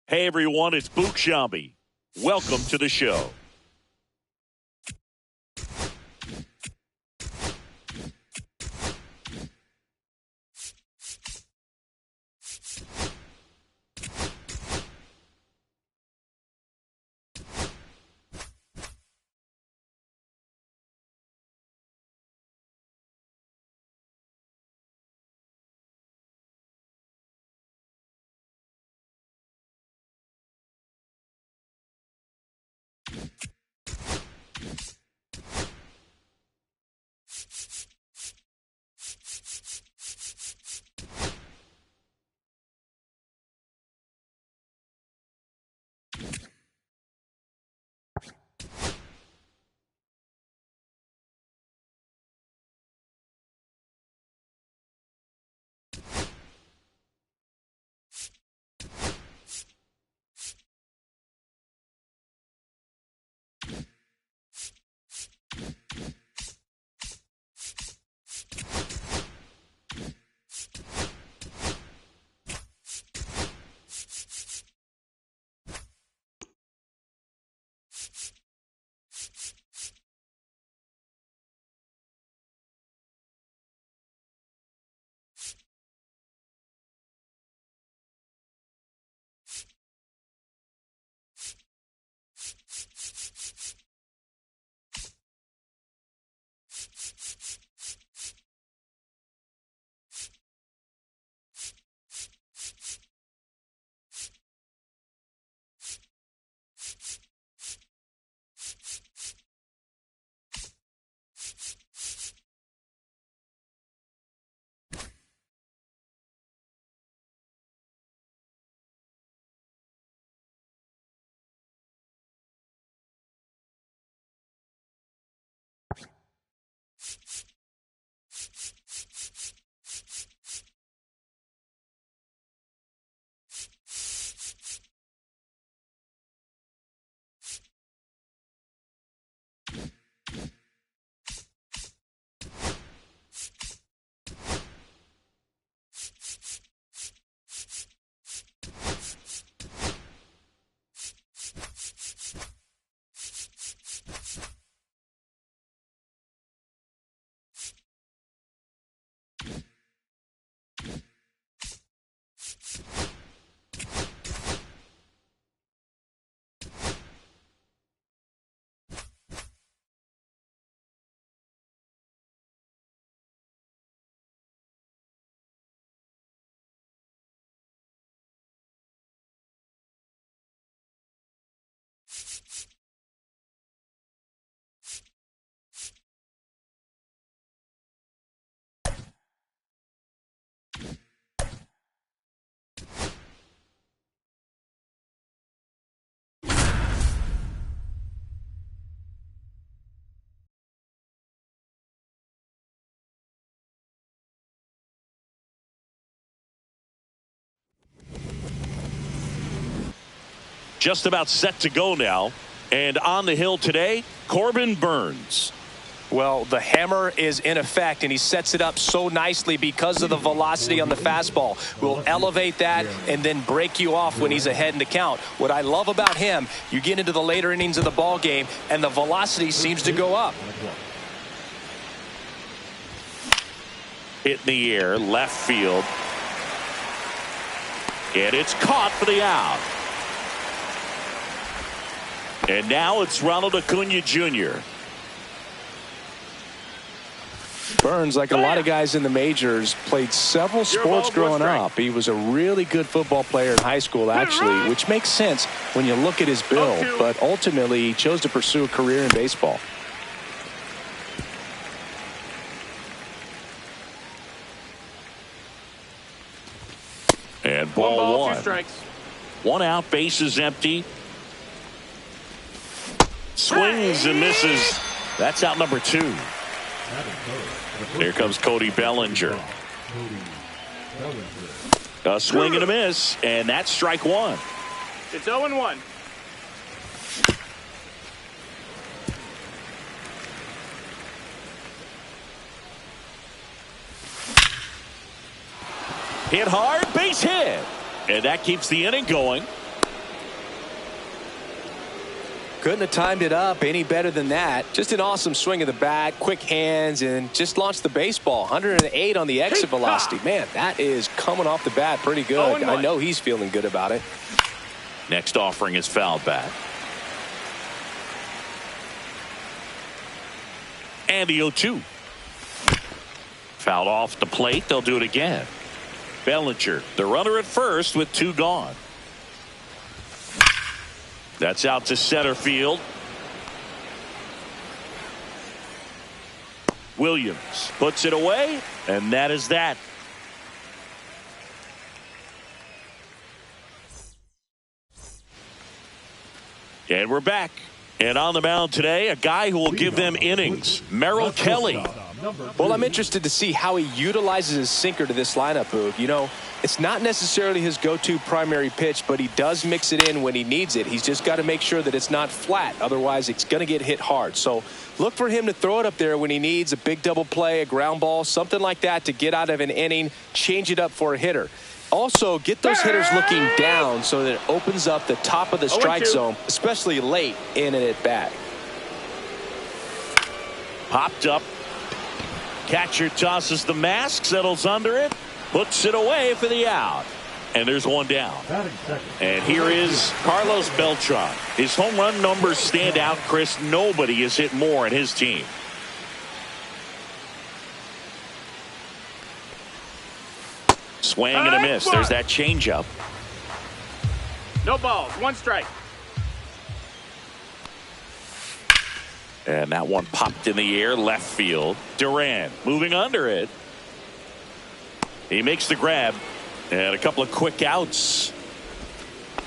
Hey everyone, it's Boog Sciambi. Welcome to the show. Just about set to go now. And on the hill today, Corbin Burnes. Well, the hammer is in effect, and he sets it up so nicely because of the velocity on the fastball. Will elevate that and then break you off when he's ahead in the count. What I love about him, you get into the later innings of the ball game, and the velocity seems to go up. Hit in the air, left field. And it's caught for the out. And now it's Ronald Acuna Jr. Burnes, like a lot of guys in the majors, played several sports growing up. He was a really good football player in high school, actually, which makes sense when you look at his build. But ultimately, he chose to pursue a career in baseball. And ball one. 2 strikes. 1 out, base is empty. Swings and misses. That's out number 2. Here comes Cody Bellinger. A swing and a miss, and that's strike 1. It's 0-1. Hit hard, base hit. And that keeps the inning going. couldn't have timed it up any better than that. Just an awesome swing of the bat, quick hands, and just launched the baseball. 108 on the exit velocity. Man, that is coming off the bat pretty good. I know he's feeling good about it. Next offering is foul bat. And the 0-2. Fouled off the plate. They'll do it again. Bellinger, the runner at first with 2 gone. That's out to center field. Williams puts it away, and that is that. And we're back. And on the mound today, a guy who will give them innings, Merrill Kelly. Well, I'm interested to see how he utilizes his sinker to this lineup, Boog. You know, it's not necessarily his go-to primary pitch, but he does mix it in when he needs it. He's just got to make sure that it's not flat. Otherwise, it's going to get hit hard. So look for him to throw it up there when he needs a big double play, a ground ball, something like that to get out of an inning, change it up for a hitter. Also, get those hitters looking down so that it opens up the top of the strike zone, especially late in an at-bat. Popped up. Catcher tosses the mask, settles under it, puts it away for the out. And there's one down. And here is Carlos Beltran. His home run numbers stand out, Chris. Nobody has hit more in his team. Swing and a miss. There's that changeup. No balls. 1 strike. And that one popped in the air, left field. Duran moving under it. He makes the grab. And a couple of quick outs.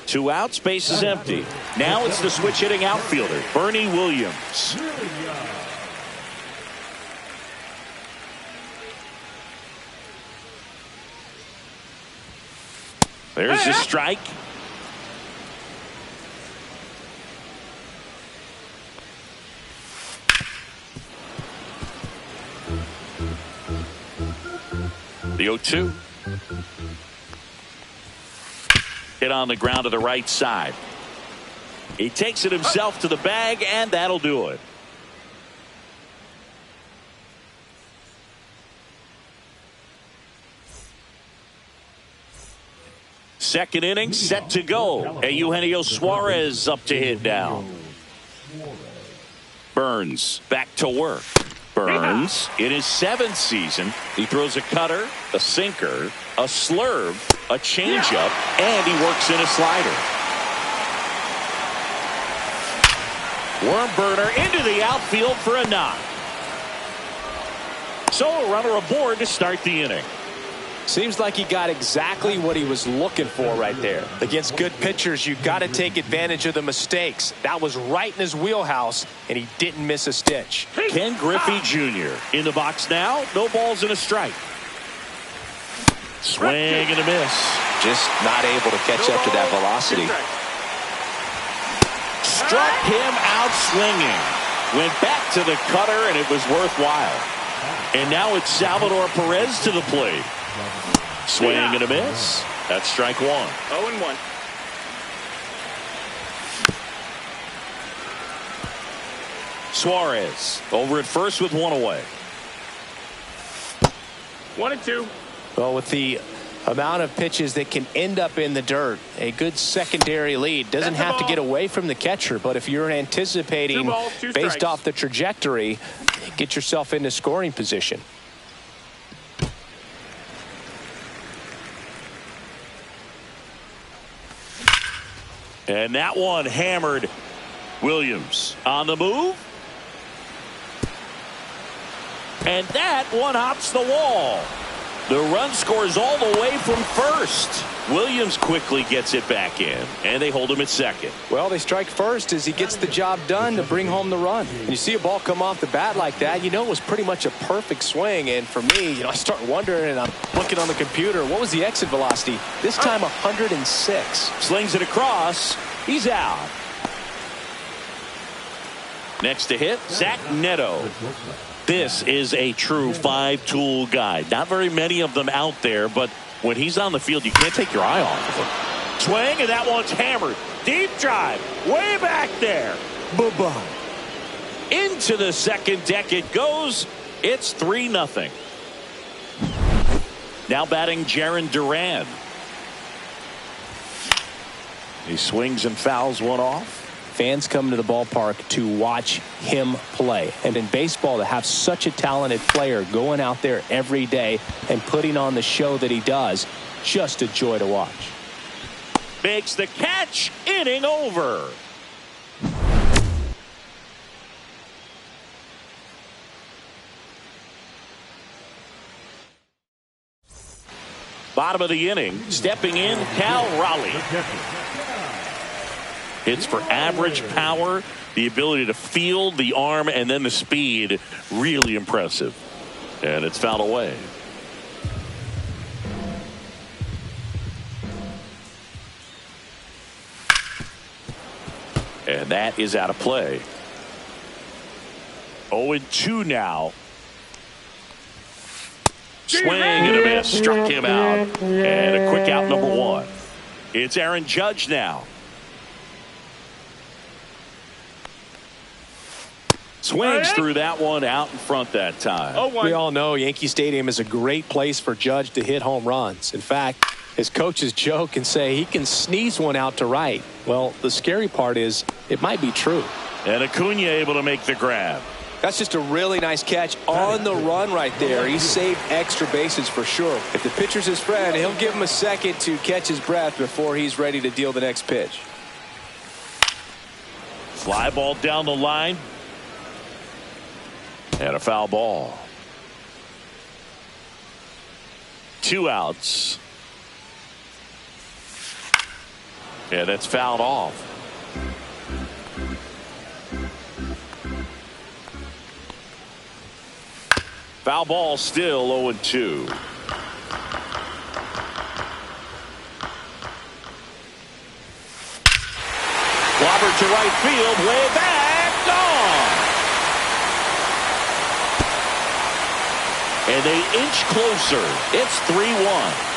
2 outs, base is empty. Now it's the switch hitting outfielder, Bernie Williams. There's the strike. The 0-2. Hit on the ground to the right side. He takes it himself to the bag, and that'll do it. Second inning set to go. Eugenio Suarez up to hit now. Burns back to work. Burns in his 7th season. He throws a cutter, a sinker, a slurve, a changeup, and he works in a slider. Worm burner into the outfield for a knock. So a runner aboard to start the inning. Seems like he got exactly what he was looking for right there. Against good pitchers, you've got to take advantage of the mistakes. That was right in his wheelhouse, and he didn't miss a stitch. Ken Griffey Jr. in the box now. No balls and a strike. Swing and a miss. Just not able to catch up to that velocity. Struck him out swinging. Went back to the cutter, and it was worthwhile. And now it's Salvador Perez to the plate. Swing and a miss. That's strike 1. 0-1. Suarez over at first with 1 away. 1-2. Well, with the amount of pitches that can end up in the dirt, a good secondary lead doesn't have to get away from the catcher, but if you're anticipating based off the trajectory, get yourself into scoring position. And that one hammered. Williams on the move. And that one hops the wall. The run scores all the way from first. Williams quickly gets it back in, and they hold him at second. Well, they strike first as he gets the job done to bring home the run. When you see a ball come off the bat like that, you know it was pretty much a perfect swing. And for me, I start wondering, and I'm looking on the computer, what was the exit velocity? This time 106. Slings it across. He's out. Next to hit, Zach Neto. This is a true 5-tool guy. Not very many of them out there, but when he's on the field, you can't take your eye off of him. Swing, and that one's hammered. Deep drive, way back there. Bye-bye. Into the second deck it goes. It's 3-0. Now batting Jarren Duran. He swings and fouls one off. Fans come to the ballpark to watch him play. And in baseball, to have such a talented player going out there every day and putting on the show that he does, just a joy to watch. Makes the catch. Inning over. Bottom of the inning, stepping in, Cal Raleigh. Hits for average power, the ability to field, the arm, and then the speed. Really impressive. And it's fouled away. And that is out of play. 0-2 now. Swing and a miss. Struck him out. And a quick out, number 1. It's Aaron Judge now. Swings through that one, out in front that time. We all know Yankee Stadium is a great place for Judge to hit home runs. In fact, his coaches joke and say he can sneeze one out to right. Well, the scary part is it might be true. And Acuna able to make the grab. That's just a really nice catch on the run right there. He saved extra bases for sure. If the pitcher's his friend, he'll give him a second to catch his breath before he's ready to deal the next pitch. Fly ball down the line. And a foul ball. 2 outs. And it's fouled off. Foul ball, still 0-2. Robert to right field, way back, gone. And they inch closer. It's 3-1.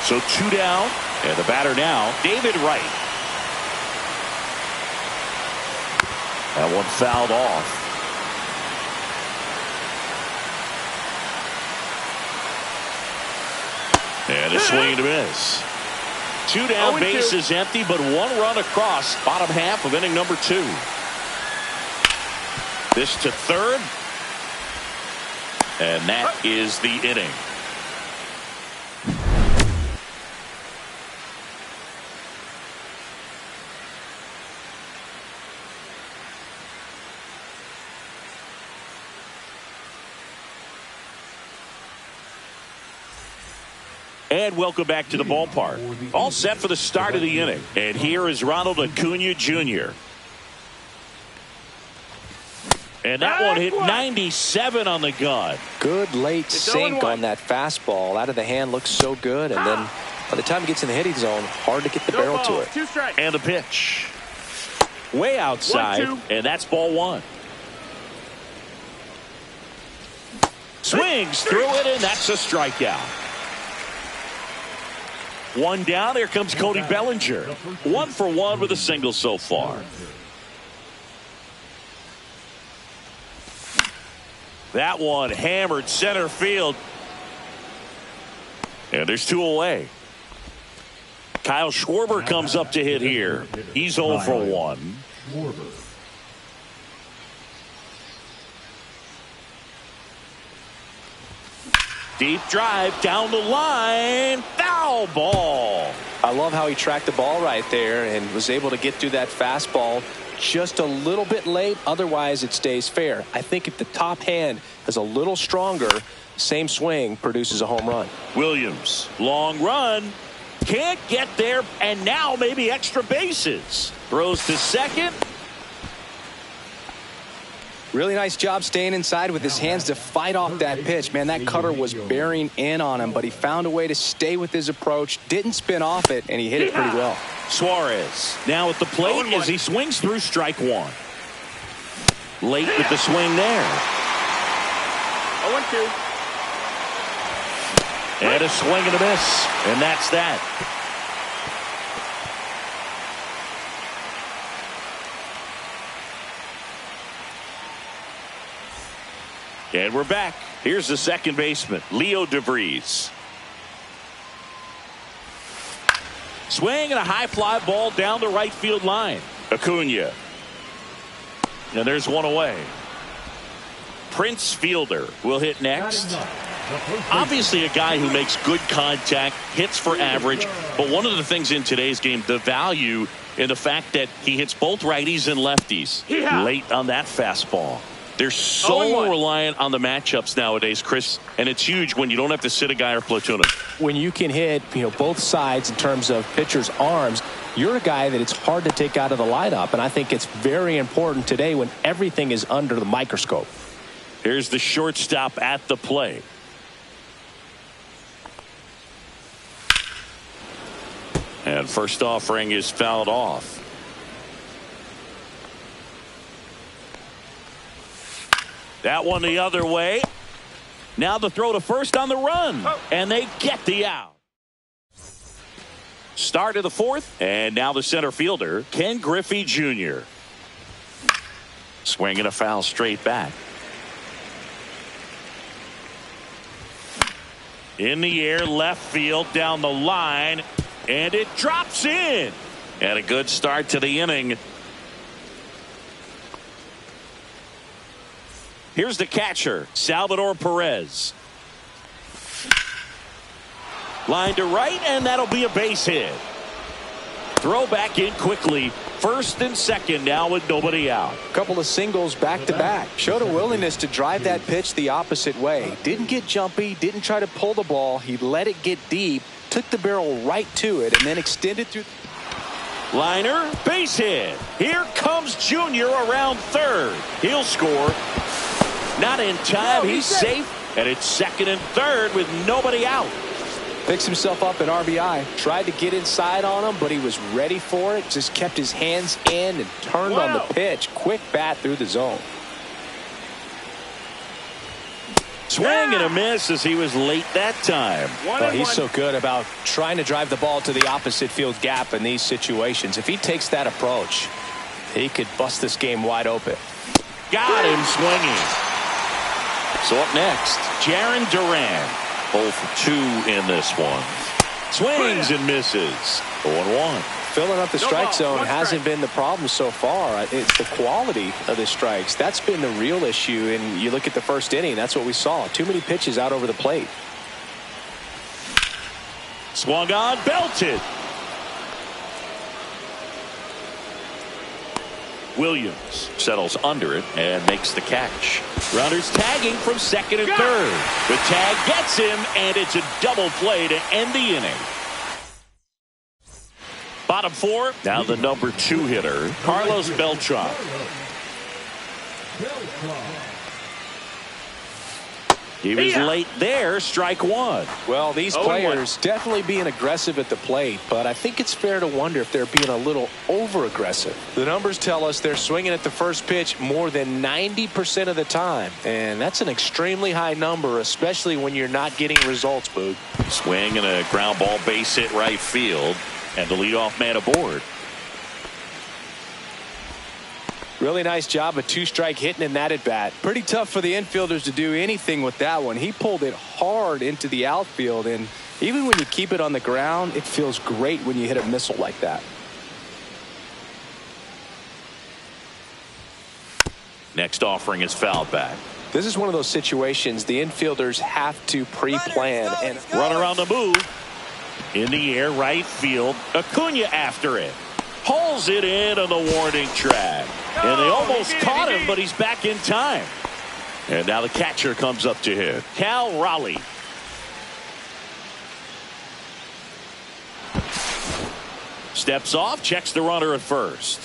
So 2 down, and the batter now, David Wright. That one fouled off. And a swing and a miss. 2 down, bases empty, but 1 run across. Bottom half of inning number 2. This to third. And that is the inning. And welcome back to the ballpark. All set for the start of the inning. And here is Ronald Acuna Jr. And that one hit 97 on the gun. Good late sink on that fastball. Out of the hand, looks so good. And then by the time it gets in the hitting zone, hard to get the barrel to it. 2 strikes. And the pitch. Way outside. 1-2. And that's ball 1. Swings through it, and that's a strikeout. 1 down. Here comes Cody Bellinger. 1 for 1 with a single so far. That one hammered center field. And there's 2 away. Kyle Schwarber comes up to hit here. He's 0 for 1. Deep drive down the line. Foul ball. I love how he tracked the ball right there and was able to get through that fastball just a little bit late. Otherwise, it stays fair. I think if the top hand is a little stronger, same swing produces a home run. Williams, long run. Can't get there, and now maybe extra bases. Throws to second. Really nice job staying inside with his hands to fight off that pitch. Man, that cutter was bearing in on him, but he found a way to stay with his approach, didn't spin off it, and he hit it pretty well. Suarez now at the plate as he swings through strike 1. Late with the swing there. 0-2. And a swing and a miss. And that's that. And we're back. Here's the second baseman, Leo DeVries. Swing and a high fly ball down the right field line. Acuna. And there's one away. Prince Fielder will hit next. Obviously a guy who makes good contact, hits for average, but one of the things in today's game, the value in the fact that he hits both righties and lefties late on that fastball. They're so reliant on the matchups nowadays, Chris, and it's huge when you don't have to sit a guy or platoon him. When you can hit, both sides in terms of pitchers' arms, you're a guy that it's hard to take out of the lineup, and I think it's very important today when everything is under the microscope. Here's the shortstop at the plate. And first offering is fouled off. That one the other way. Now the throw to first on the run. And they get the out. Start of the fourth. And now the center fielder, Ken Griffey Jr. Swinging a foul straight back. In the air, left field, down the line. And it drops in. And a good start to the inning. Here's the catcher, Salvador Perez. Line to right, and that'll be a base hit. Throw back in quickly. First and second now with nobody out. Couple of singles back-to-back. Showed a willingness to drive that pitch the opposite way. Didn't get jumpy, didn't try to pull the ball. He let it get deep, took the barrel right to it, and then extended through. Liner, base hit. Here comes Junior around third. He'll score. Not in time. He's safe. And it's second and third with nobody out. Picks himself up an RBI. Tried to get inside on him, but he was ready for it. Just kept his hands in and turned on the pitch. Quick bat through the zone. Swing and a miss as he was late that time. Well, he's so good about trying to drive the ball to the opposite field gap in these situations. If he takes that approach, he could bust this game wide open. Got him swinging. So up next, Jarren Duran. 0 for 2 in this one. Swings and misses. 0-1. Filling up the strike zone hasn't been the problem so far. It's the quality of the strikes. That's been the real issue. And you look at the first inning, that's what we saw. Too many pitches out over the plate. Swung on, belted. Williams settles under it and makes the catch. Runners tagging from second and third. The tag gets him, and it's a double play to end the inning. Bottom four, now the number 2 hitter, Carlos Beltran. He was late there, strike one. Well, these players definitely being aggressive at the plate, but I think it's fair to wonder if they're being a little over-aggressive. The numbers tell us they're swinging at the first pitch more than 90% of the time, and that's an extremely high number, especially when you're not getting results, Boog. Swing and a ground ball base hit right field, and the leadoff man aboard. Really nice job of 2-strike hitting in that at bat. Pretty tough for the infielders to do anything with that one. He pulled it hard into the outfield, and even when you keep it on the ground, it feels great when you hit a missile like that. Next offering is fouled back. This is one of those situations the infielders have to pre-plan. And runner on the move. In the air, right field. Acuna after it. Pulls it in on the warning track. And they almost caught him, but he's back in time. And now the catcher comes up to him. Cal Raleigh. Steps off, checks the runner at first.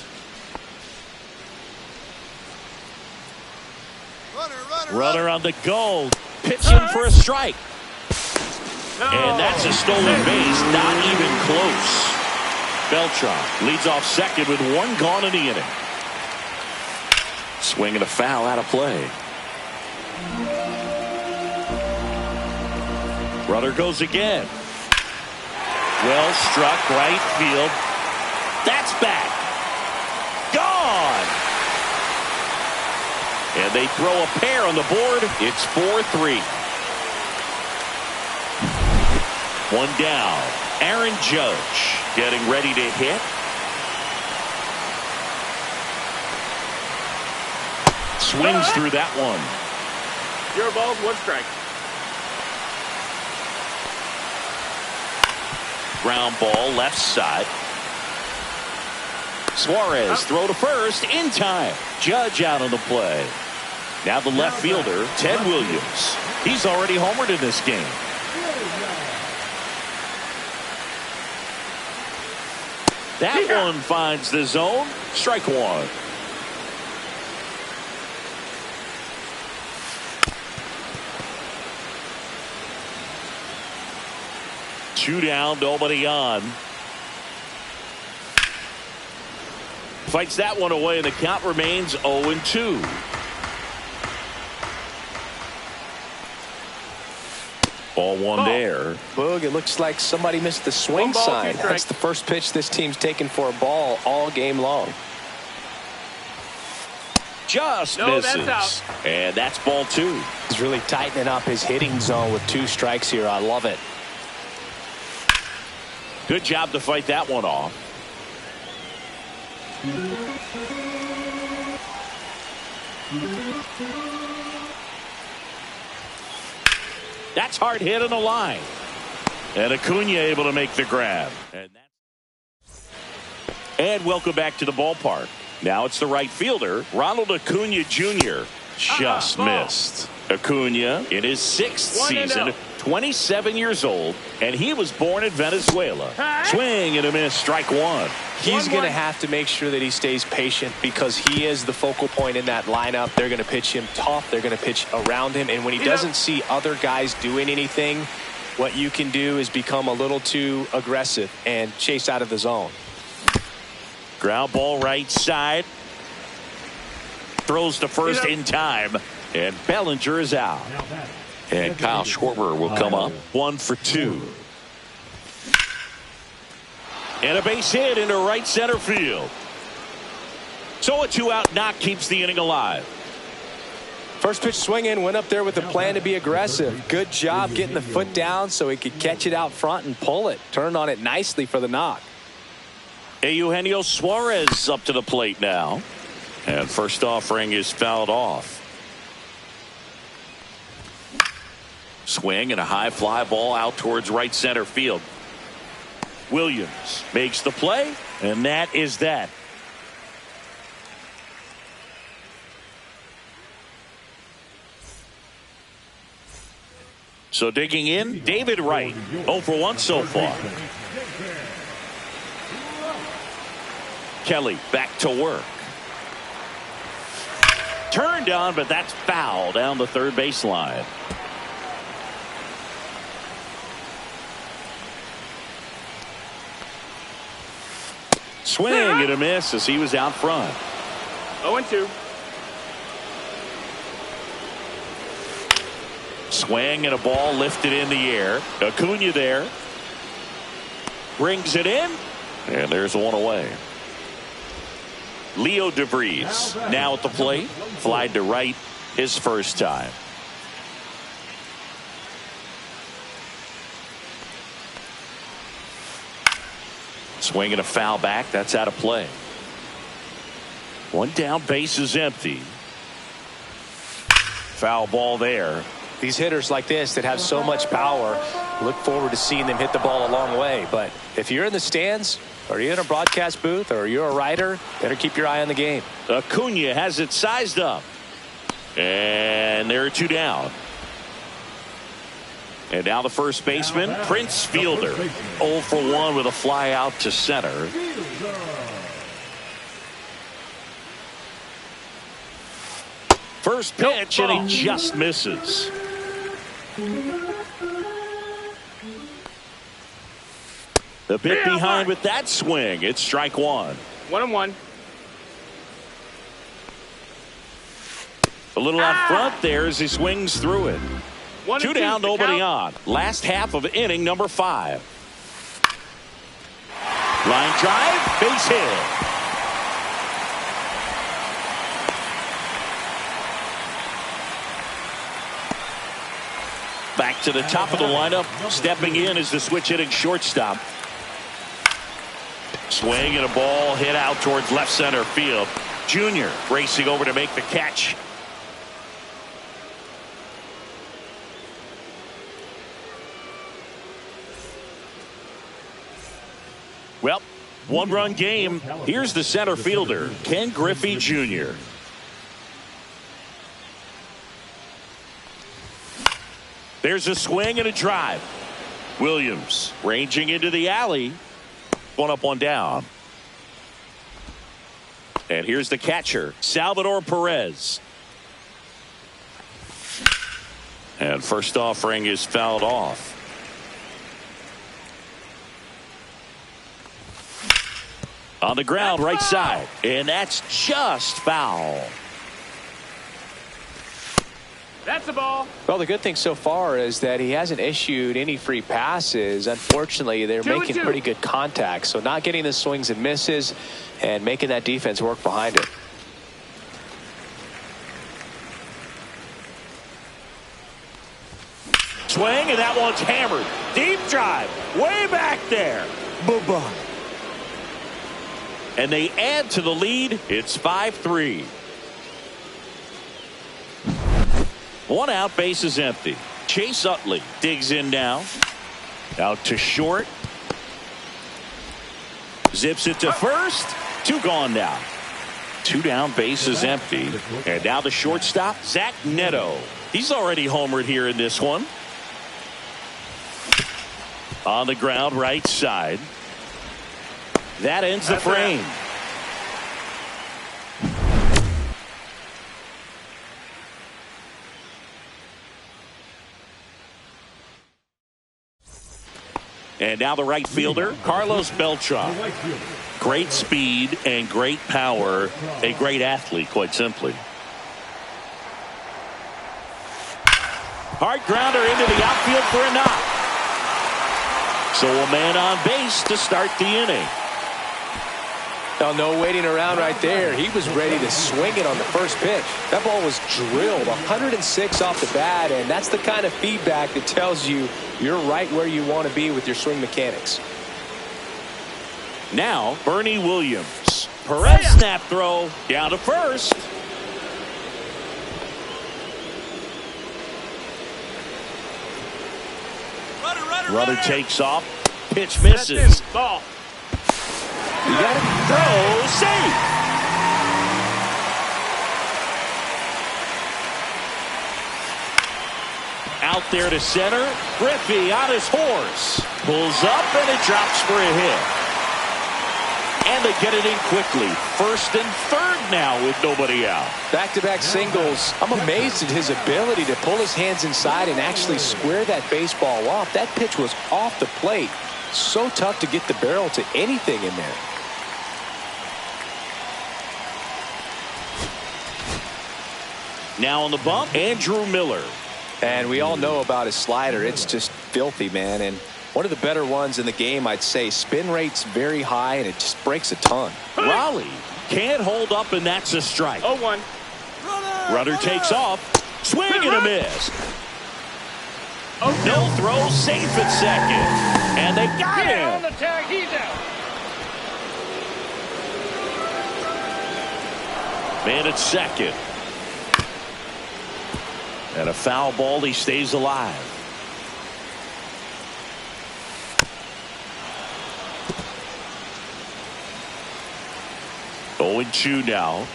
Runner on the go. Pitching for a strike. And that's a stolen base. Not even close. Beltran leads off second with one gone in the inning. Swing and a foul out of play. Runner goes again. Well struck, right field. That's back. Gone. And they throw a pair on the board. It's 4-3. One down. Aaron Judge getting ready to hit. Swings through that one. 0 balls, 1 strike. Ground ball left side. Suarez throw to first in time. Judge out on the play. Now the left fielder, Ted Williams. He's already homered in this game. That one finds the zone. Strike one. Two down, nobody on. Fights that one away, and the count remains 0-2. Ball one there. Boog, it looks like somebody missed the swing sign. That's the first pitch this team's taken for a ball all game long. Just misses. That's out. And that's ball 2. He's really tightening up his hitting zone with 2 strikes here. I love it. Good job to fight that one off. That's hard hit on the line. And Acuna able to make the grab. And welcome back to the ballpark. Now it's the right fielder, Ronald Acuna Jr. Just missed. Acuna in his 6th season, 27 years old, and he was born in Venezuela. Swing and a miss, strike one. He's going to have to make sure that he stays patient because he is the focal point in that lineup. They're going to pitch him tough. They're going to pitch around him. And when he doesn't see other guys doing anything, what you can do is become a little too aggressive and chase out of the zone. Ground ball right side. Throws to first in time. And Bellinger is out. And Kyle Schwarber will come up. 1 for 2. And a base hit into right center field. So a 2-out knock keeps the inning alive. First pitch swinging, went up there with a plan to be aggressive. Good job getting the foot down so he could catch it out front and pull it. Turned on it nicely for the knock. Eugenio Suarez up to the plate now. And first offering is fouled off. Swing and a high fly ball out towards right center field. Williams makes the play, and that is that. So digging in, David Wright, 0 for 1 so far. Kelly back to work. Turned on, but that's foul down the third baseline. Swing and a miss as he was out front. 0-2. Swing and a ball lifted in the air. Acuna there. Brings it in. And there's one away. Leo DeVries now at the plate. Flied to right his first time. Swing and a foul back. That's out of play. One down, base is empty. Foul ball there. These hitters like this that have so much power, look forward to seeing them hit the ball a long way. But if you're in the stands or you're in a broadcast booth or you're a writer, better keep your eye on the game. Acuna has it sized up. And there are 2 down. And now the first baseman, Prince Fielder. 0 for 1 with a fly out to center. First pitch, and he just misses. The bit behind with that swing. It's strike one. 1-1. A little out front there as he swings through it. 2 down, nobody on. Last half of inning number 5. Line drive, base hit. Back to the top of the lineup. Stepping in is the switch hitting shortstop. Swing and a ball hit out towards left center field. Junior racing over to make the catch. Well, one-run game. Here's the center fielder, Ken Griffey Jr. There's a swing and a drive. Williams ranging into the alley. One up, one down. And here's the catcher, Salvador Perez. And first offering is fouled off. On the ground, right side. And that's just foul. That's the ball. Well, the good thing so far is that he hasn't issued any free passes. Unfortunately, they're making pretty good contact. So not getting the swings and misses and making that defense work behind it. Swing, and that one's hammered. Deep drive. Way back there. Bye-bye. And they add to the lead. It's 5-3. One out, base is empty. Chase Utley digs in now. Out to short. Zips it to first. Two gone now. Two down, base is empty. And now the shortstop, Zach Neto. He's already homered here in this one. On the ground, right side. That ends the frame. And now the right fielder, Carlos Beltran. Great speed and great power. A great athlete, quite simply. Hard grounder into the outfield for a knock. So a man on base to start the inning. Oh, no waiting around right there. He was ready to swing it on the first pitch. That ball was drilled 106 off the bat, and that's the kind of feedback that tells you you're right where you want to be with your swing mechanics. Now, Bernie Williams. Perez snap throw down to first. Runner takes off. Pitch misses. Ball. You got it. Throw, safe. Out there to center. Griffey on his horse. Pulls up and it drops for a hit. And they get it in quickly. First and third now with nobody out. Back-to-back singles. I'm amazed at his ability to pull his hands inside and actually square that baseball off. That pitch was off the plate. So tough to get the barrel to anything in there. Now on the bump, Andrew Miller. And we all know about his slider. It's just filthy, man. And one of the better ones in the game, I'd say. Spin rate's very high, and it just breaks a ton. Raleigh can't hold up, and that's a strike. 0-1. Runner takes off. Swing and a miss. No throw, safe at second. And they got him. On the tag, he's out. Man at second. And a foul ball, he stays alive. Oh, 0-2 now.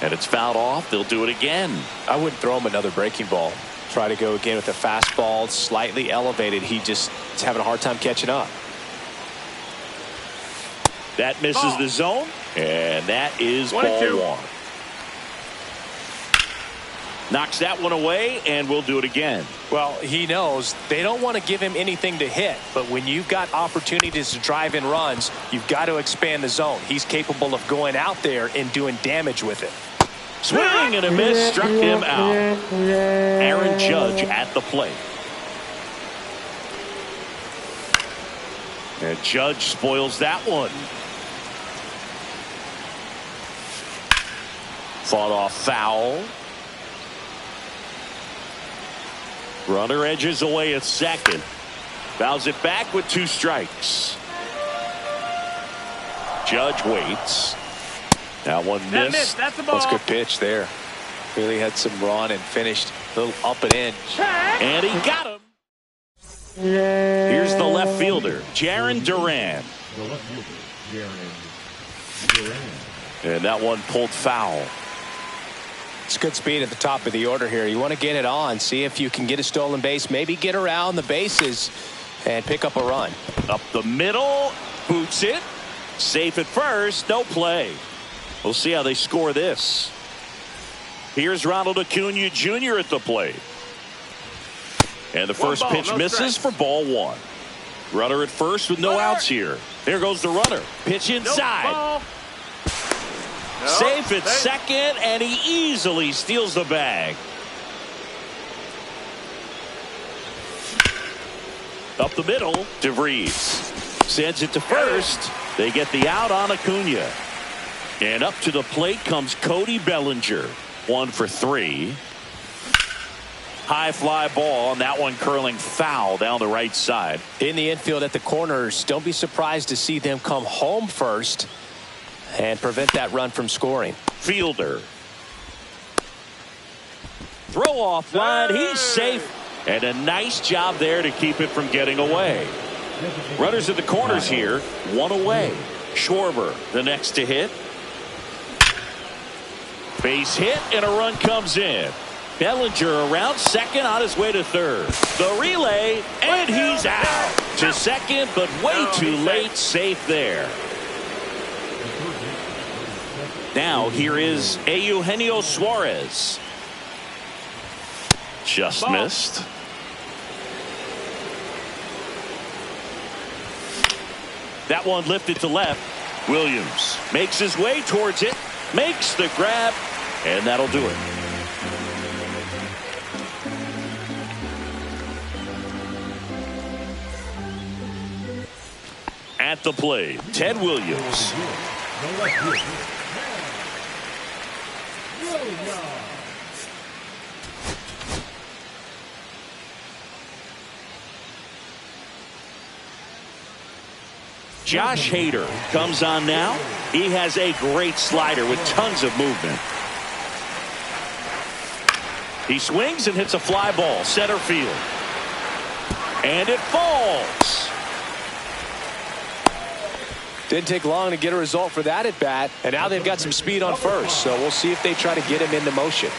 And it's fouled off. They'll do it again. I wouldn't throw him another breaking ball. Try to go again with a fastball, slightly elevated. He just is having a hard time catching up. That misses the zone. And that is ball 1. Knocks that one away, and we'll do it again. Well, he knows they don't want to give him anything to hit, but when you've got opportunities to drive in runs, you've got to expand the zone. He's capable of going out there and doing damage with it. Swing and a miss, struck him out. Aaron Judge at the plate. And Judge spoils that one. Fought off foul. Runner edges away at second. Fouls it back with 2 strikes. Judge waits. That one missed. That's the ball. That's a good pitch there. Really had some run and finished a little up and in. And he got him. Here's the left fielder, Jarren Duran. And that one pulled foul. It's good speed at the top of the order here. You want to get it on, see if you can get a stolen base, maybe get around the bases and pick up a run. Up the middle, boots it. Safe at first, no play. We'll see how they score this. Here's Ronald Acuna Jr. at the plate. And the first pitch misses for ball 1. Runner at first with no outs here. There goes the runner. Pitch inside. Safe at second, and he easily steals the bag. Up the middle, DeVries sends it to first. They get the out on Acuna. And up to the plate comes Cody Bellinger. 1 for 3. High fly ball, and that one curling foul down the right side. In the infield at the corners, don't be surprised to see them come home first and prevent that run from scoring. Fielder. Throw off line, he's safe. And a nice job there to keep it from getting away. Runners at the corners here, 1 away. Schwarber, the next to hit. Base hit, and a run comes in. Bellinger around second on his way to third. The relay, and he's out to second, but way too late. Safe there. Now here is Eugenio Suarez. Just missed. That one lifted to left. Williams makes his way towards it, makes the grab, and that'll do it. At the plate, Ted Williams. Josh Hader comes on now. He has a great slider with tons of movement. He swings and hits a fly ball, center field. And it falls. Didn't take long to get a result for that at bat, and now they've got some speed on first, so we'll see if they try to get him into motion.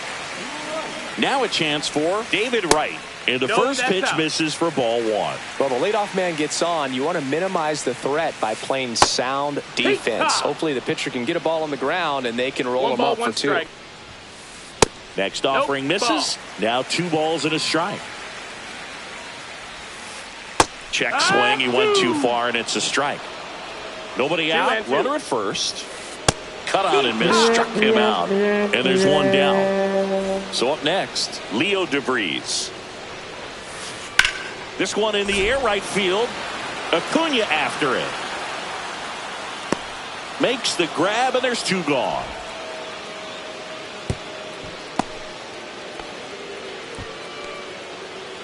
Now a chance for David Wright. And the first pitch misses for ball 1. Well, the leadoff man gets on. You want to minimize the threat by playing sound defense. Hopefully the pitcher can get a ball on the ground and they can roll him up for 2. Next offering misses. Now 2 balls and a strike. Check swing. He went too far, and it's a strike. Nobody out. Runner at first. Cut on and miss. Struck him out. And there's 1 down. So up next, Leo DeVries. This one in the air, right field. Acuna after it. Makes the grab, and there's 2 gone.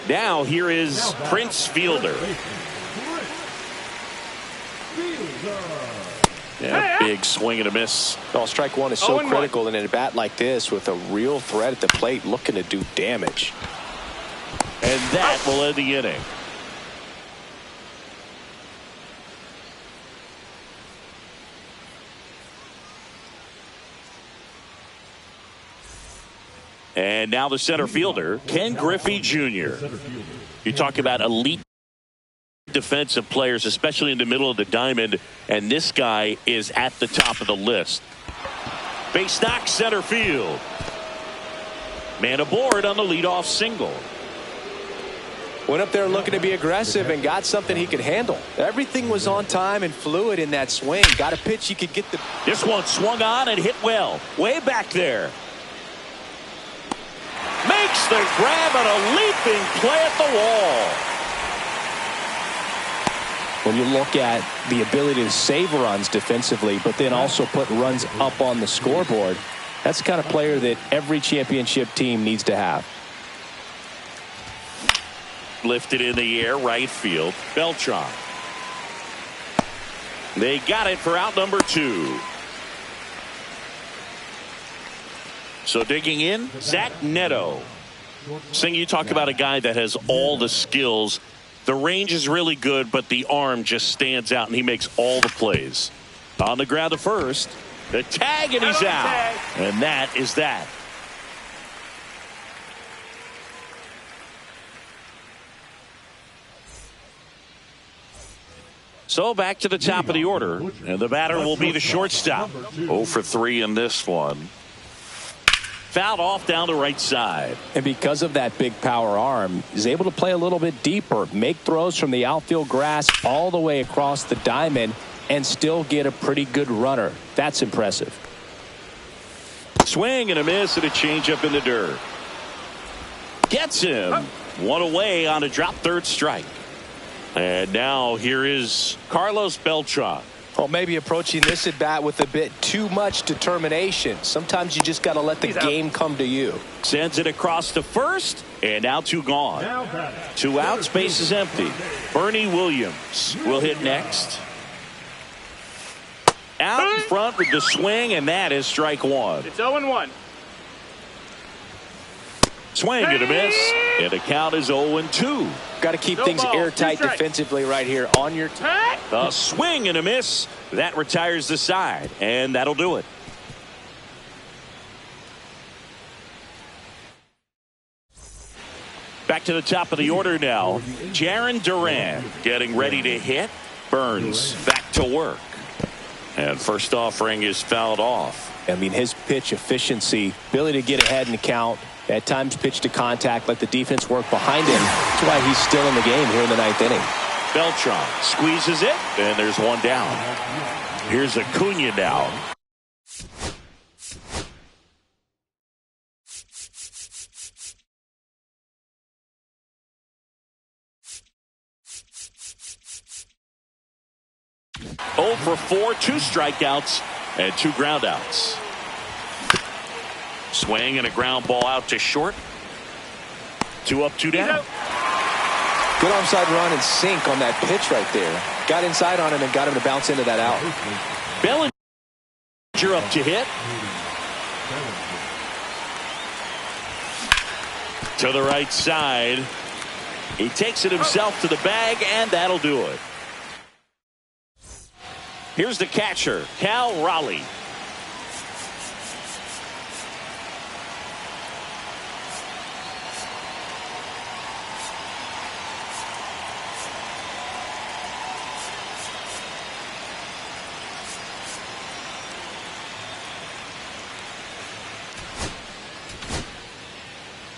Now here is Prince Fielder. Yeah, big swing and a miss. Well, strike 1 is so critical in a bat like this with a real threat at the plate looking to do damage. And that will end the inning. And now the center fielder, Ken Griffey Jr. You talk about elite defensive players, especially in the middle of the diamond, and this guy is at the top of the list. Base knock, center field. Man aboard on the leadoff single. Went up there looking to be aggressive and got something he could handle. Everything was on time and fluid in that swing. Got a pitch he could get the... This one swung on and hit well. Way back there. Makes the grab and a leaping play at the wall. When you look at the ability to save runs defensively, but then also put runs up on the scoreboard, that's the kind of player that every championship team needs to have. lifted in the air, right field. Beltran. They got it for out number 2. So digging in, Zach Neto. Sing, you talk about a guy that has all the skills. The range is really good, but the arm just stands out, and he makes all the plays. On the ground to first. The tag, and he's out. And that is that. So back to the top of the order, and the batter will be the shortstop. 0 for 3 in this one. Fouled off down the right side. And because of that big power arm, he's able to play a little bit deeper, make throws from the outfield grass all the way across the diamond, and still get a pretty good runner. That's impressive. Swing and a miss and a changeup in the dirt. Gets him. One away on a drop third strike. And now here is Carlos Beltran. Well, maybe approaching this at bat with a bit too much determination. Sometimes you just got to let the game come to you. Sends it across to first, and now 2 gone. 2 outs, base is empty. Bernie Williams will hit next. Out in front with the swing, and that is strike 1. It's 0-1. Swing and a miss, and the count is 0-2. Got to keep things airtight defensively right here on your A swing and a miss. That retires the side, and that'll do it. Back to the top of the order now. Jarren Duran getting ready to hit. Burns back to work. And first offering is fouled off. I mean, his pitch efficiency, ability to get ahead in the count, at times pitch to contact, let the defense work behind him. That's why he's still in the game here in the 9th inning. Beltran squeezes it, and there's one down. Here's Acuna now. Oh for 4, 2 strikeouts and 2 groundouts. Swing and a ground ball out to short. 2 up, 2 down. Good onside run and sink on that pitch right there. Got inside on him and got him to bounce into that out. Bellinger up to hit. To the right side. He takes it himself to the bag, and that'll do it. Here's the catcher, Cal Raleigh.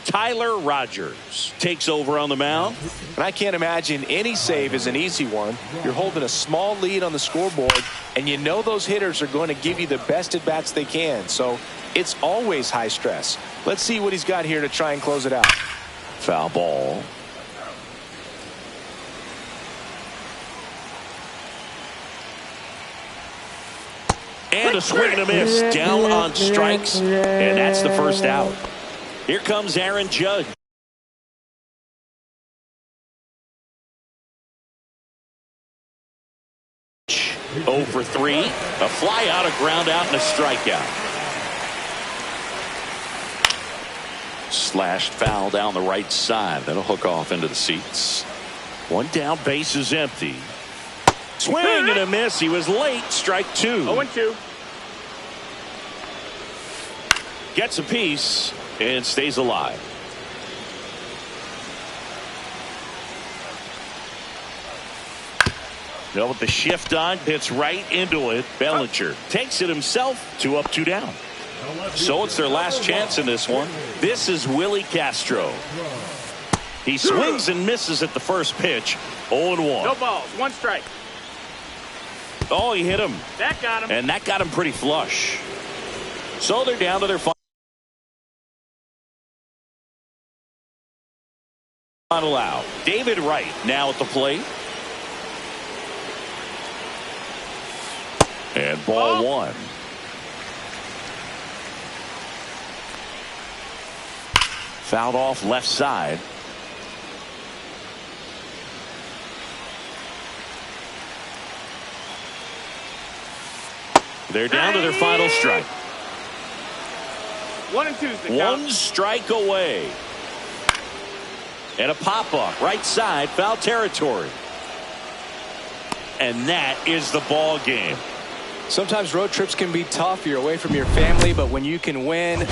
Tyler Rogers takes over on the mound. And I can't imagine any save is an easy one. You're holding a small lead on the scoreboard, and you know those hitters are going to give you the best at-bats they can. So it's always high stress. Let's see what he's got here to try and close it out. Foul ball. And a swing and a miss. Down on strikes, and that's the first out. Here comes Aaron Judge. Oh for 3. A fly out, a ground out, and a strikeout. Slashed foul down the right side. That'll hook off into the seats. 1 down, base is empty. Swing and a miss. He was late. Strike 2. 0-2. Gets a piece and stays alive. Now with the shift on, hits right into it. Bellinger takes it himself. 2 up, 2 down. So it's their last chance in this one. This is Willie Castro. He swings and misses at the first pitch. 0-1. No balls. 1 strike. Oh, he hit him. That got him. And that got him pretty flush. So they're down to their final out. David Wright now at the plate. And ball 1. Fouled off left side. They're down to their final strike. 1 and 2's the count. One strike away. And a pop-up right side, foul territory. And that is the ball game. Sometimes road trips can be tough. You're away from your family, but when you can win.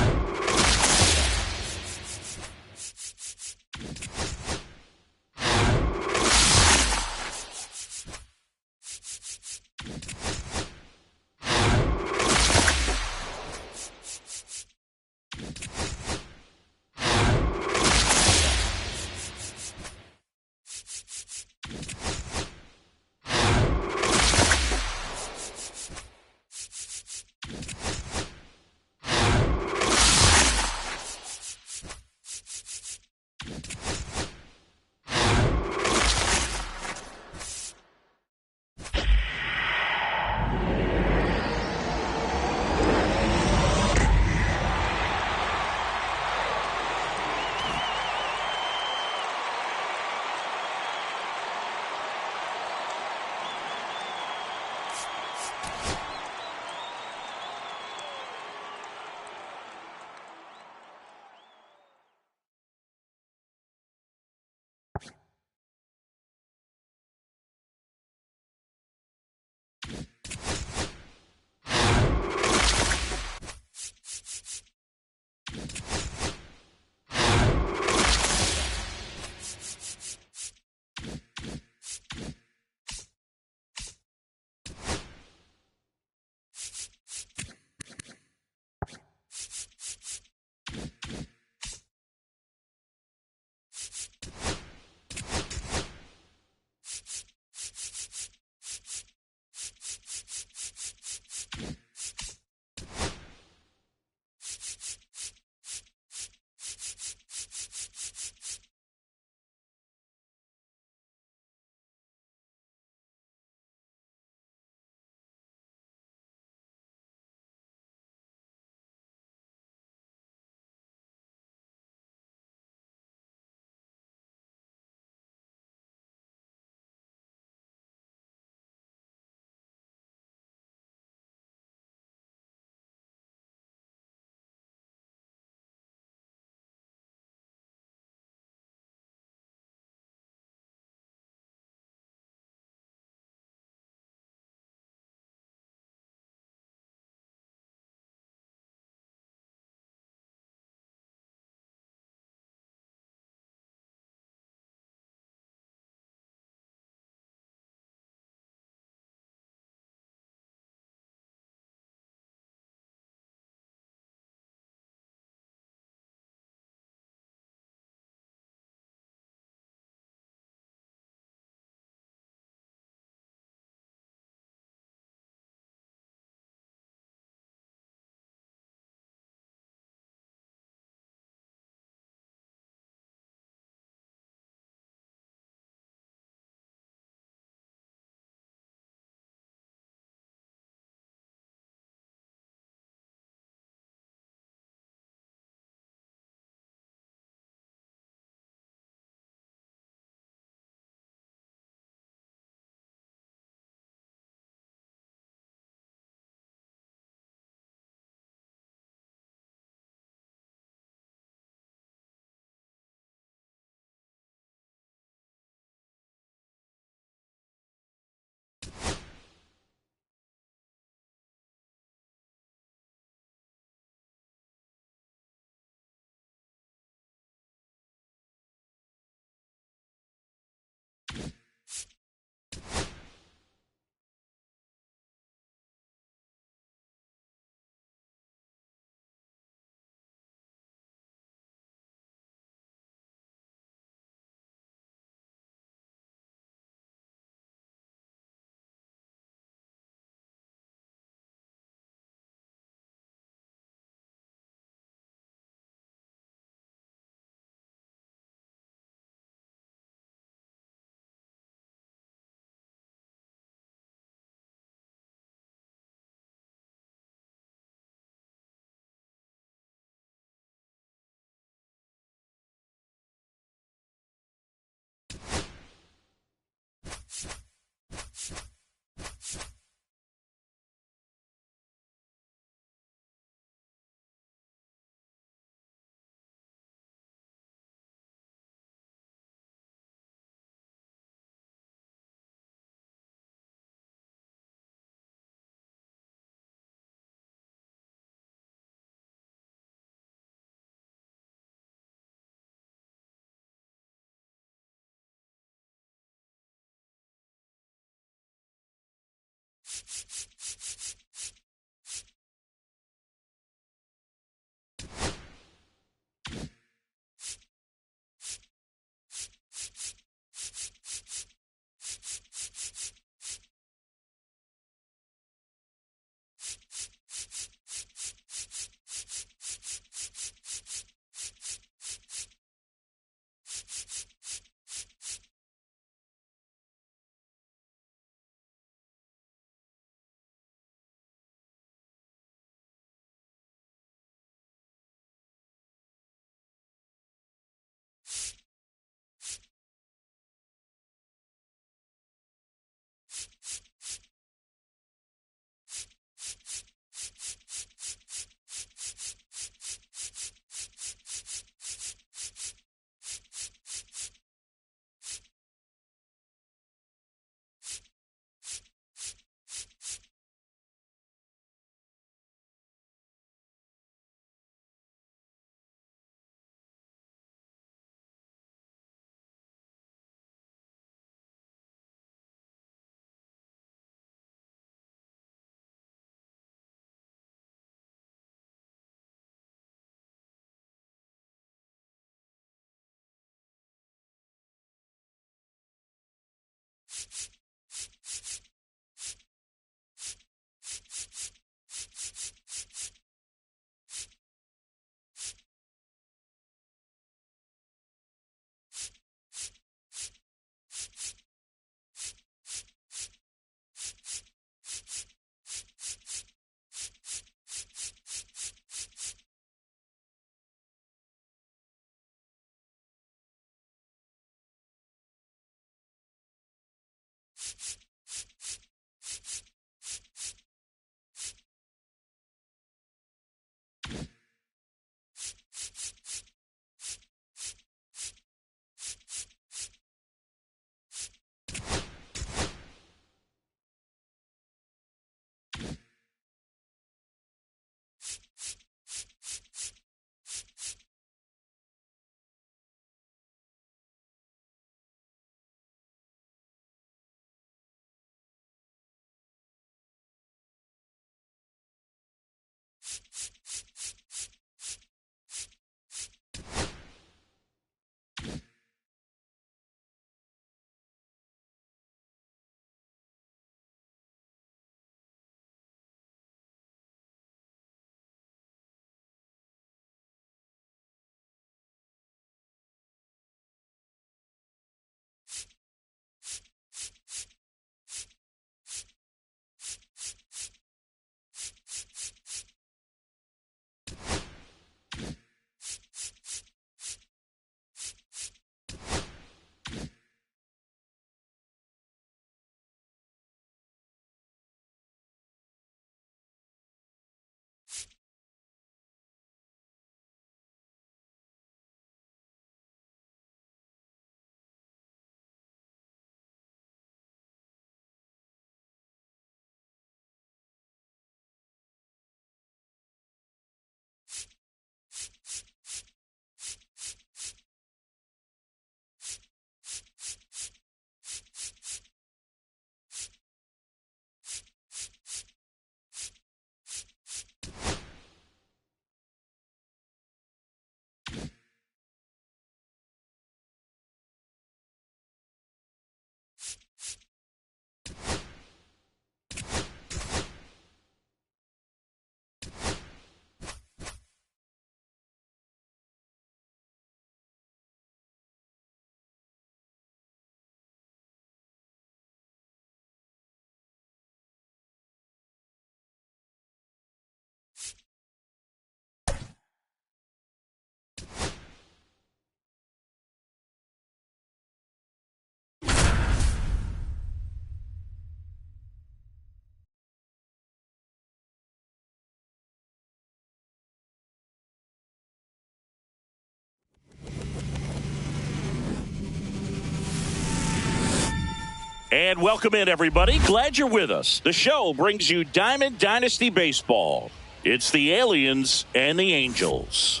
And welcome in, everybody. Glad you're with us. The show brings you Diamond Dynasty Baseball. It's the Aliens and the Angels.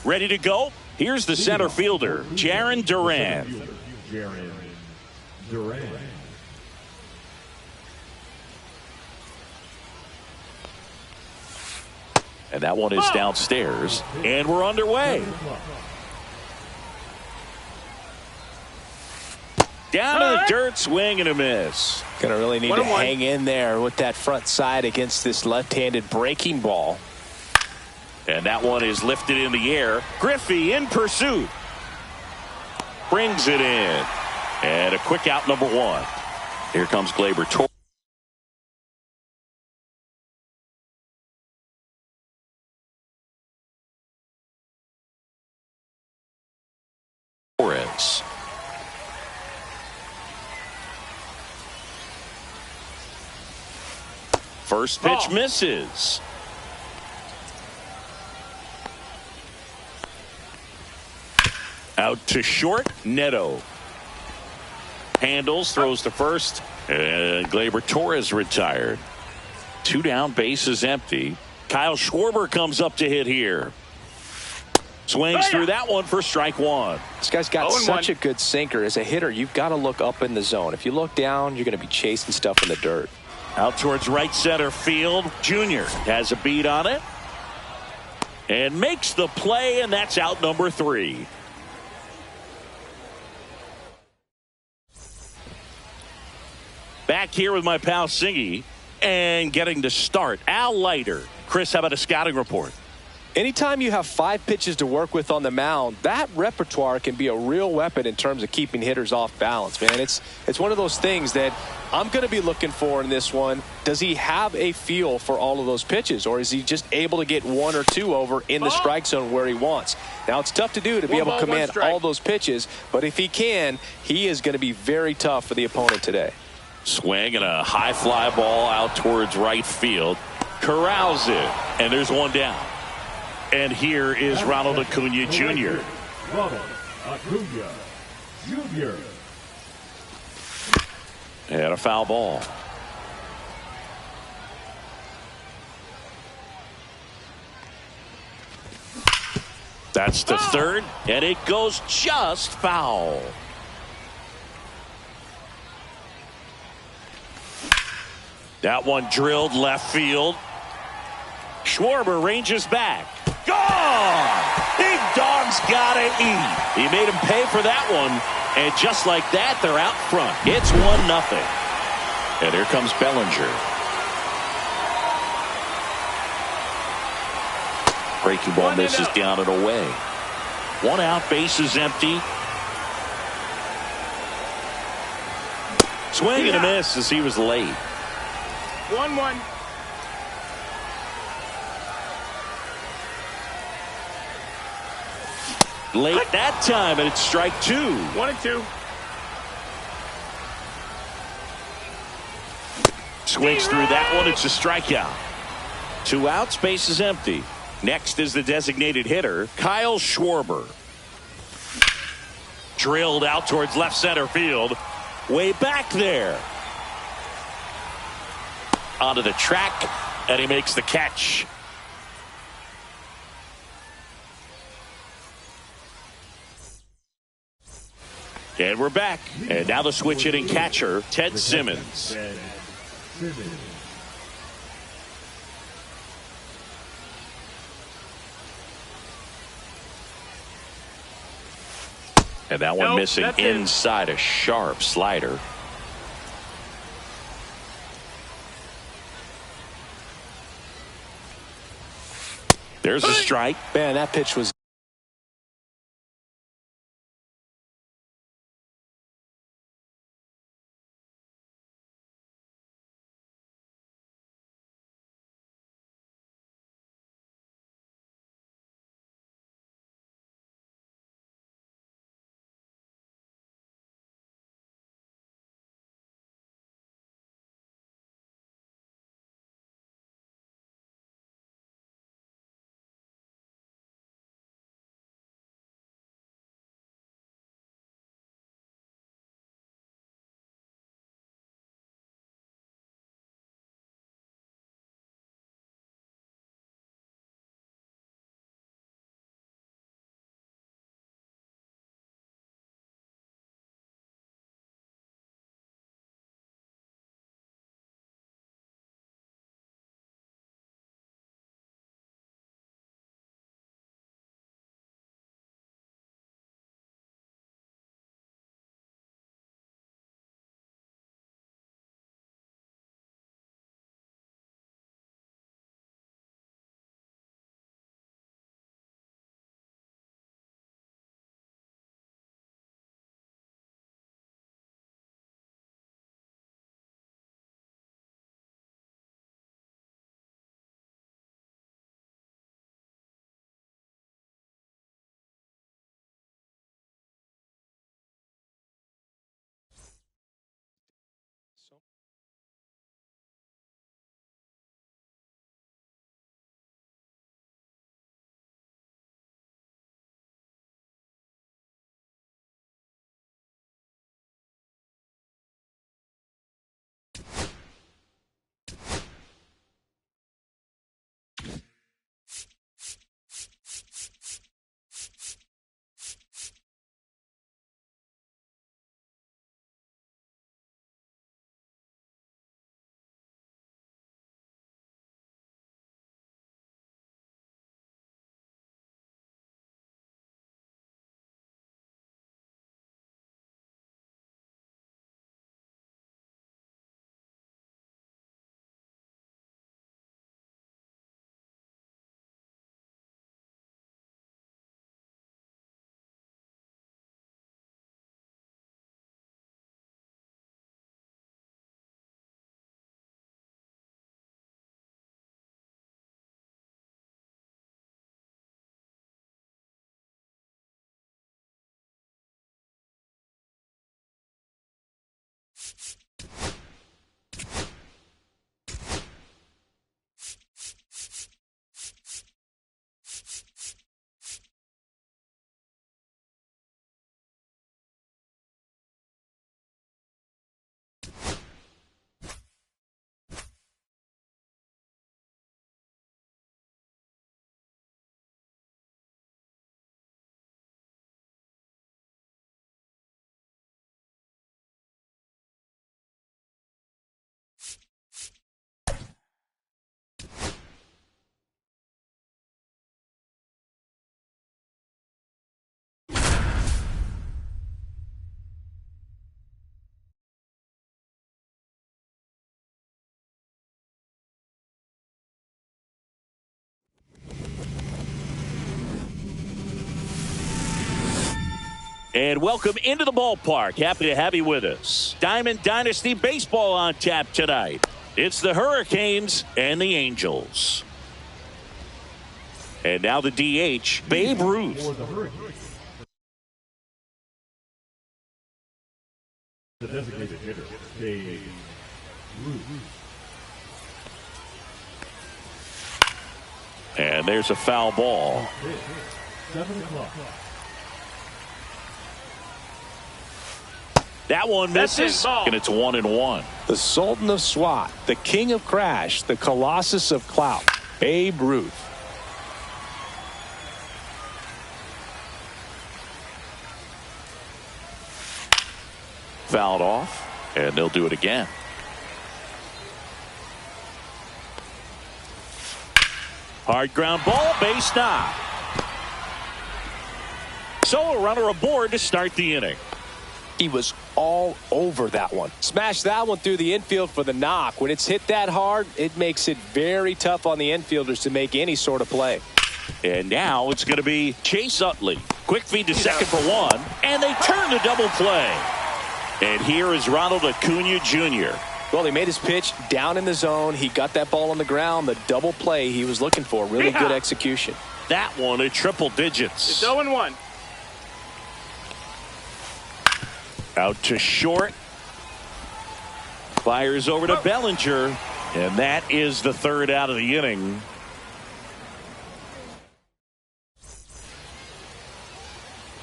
Ready to go? Here's the center fielder, Jarren Duran. And that one is downstairs, and we're underway. Down to the dirt, swing and a miss. Going to really need to hang in there with that front side against this left-handed breaking ball. And that one is lifted in the air. Griffey in pursuit. Brings it in. And a quick out, number one. Here comes Gleyber Torres. First pitch misses. Out to short, Neto. Handles, throws to first, and Gleyber Torres retired. 2 down, bases empty. Kyle Schwarber comes up to hit here. Swings through that one for strike one. This guy's got such a good sinker. As a hitter, you've got to look up in the zone. If you look down, you're going to be chasing stuff in the dirt. Out towards right center field. Junior has a beat on it. And makes the play, and that's out number 3. Back here with my pal Singy. And getting to start, Al Leiter. Chris, how about a scouting report? Anytime you have 5 pitches to work with on the mound, that repertoire can be a real weapon in terms of keeping hitters off balance, man. It's one of those things that I'm going to be looking for in this one. Does he have a feel for all of those pitches, or is he just able to get 1 or 2 over in the strike zone where he wants? Now, it's tough to do to be able to command all those pitches, but if he can, he is going to be very tough for the opponent today. Swing and a high fly ball out towards right field. Corrals it, and there's one down. And here is Ronald Acuna Jr. Ronald Acuna Jr. And a foul ball. That's to third, and it goes just foul. That one drilled left field. Schwarber ranges back. Gone! Big dog's gotta eat. He made him pay for that one. And just like that, they're out front. It's 1-0. And here comes Bellinger. Breaking ball misses down and away. 1 out, bases empty. Swing and a miss as he was late. 1-1. Late that time, and it's strike 2. 1-2. Swings through that one. It's a strikeout. 2 outs, base is empty. Next is the designated hitter, Kyle Schwarber. Drilled out towards left center field. Way back there. Onto the track, and he makes the catch. And we're back. And now the switch hitting catcher, Ted Simmons. And that one missing inside, a sharp slider. There's a strike. Man, that pitch was And welcome into the ballpark. Happy to have you with us. Diamond Dynasty Baseball on tap tonight. It's the Hurricanes and the Angels. And now the DH, Babe Ruth. For the Hurricanes. The designated hitter, Babe Ruth. And there's a foul ball. 7 o'clock. That one misses, and it's 1-1. The Sultan of SWAT, the King of Crash, the Colossus of Clout, Babe Ruth. Fouled off, and they'll do it again. Hard ground ball, base knock. So a runner aboard to start the inning. He was all over that one. Smashed that one through the infield for the knock. When it's hit that hard, it makes it very tough on the infielders to make any sort of play. And now it's going to be Chase Utley. Quick feed to second for one, and they turn the double play. And here is Ronald Acuna Jr. Well, he made his pitch down in the zone. He got that ball on the ground. The double play he was looking for. Really good execution. That one at triple digits. It's 0-1. Out to short. Fires over to Bellinger. And that is the third out of the inning.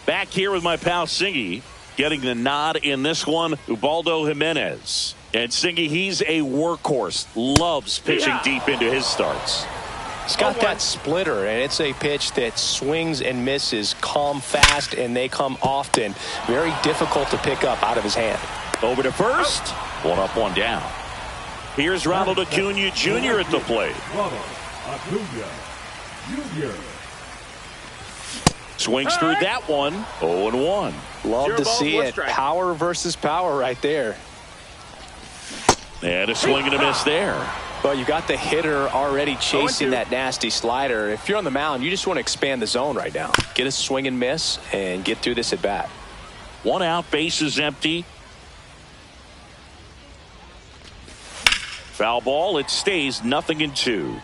Back here with my pal Singy. Getting the nod in this one, Ubaldo Jimenez. And Singy, he's a workhorse. Loves pitching deep into his starts. He's got that splitter, and it's a pitch that swings and misses, come fast, and they come often. Very difficult to pick up out of his hand. Over to first. One up, one down. Here's Ronald Acuna Jr. at the plate. Ronald Acuna Jr. Swings through that one. 0-1. Love to see it. Power versus power right there. And a swing and a miss there. Well, you got the hitter already chasing that nasty slider. If you're on the mound, you just want to expand the zone right now. Get a swing and miss and get through this at bat. One out, base is empty. Foul ball, it stays 0-2.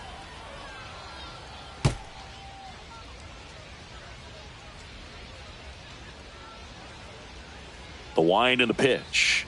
The wind and the pitch.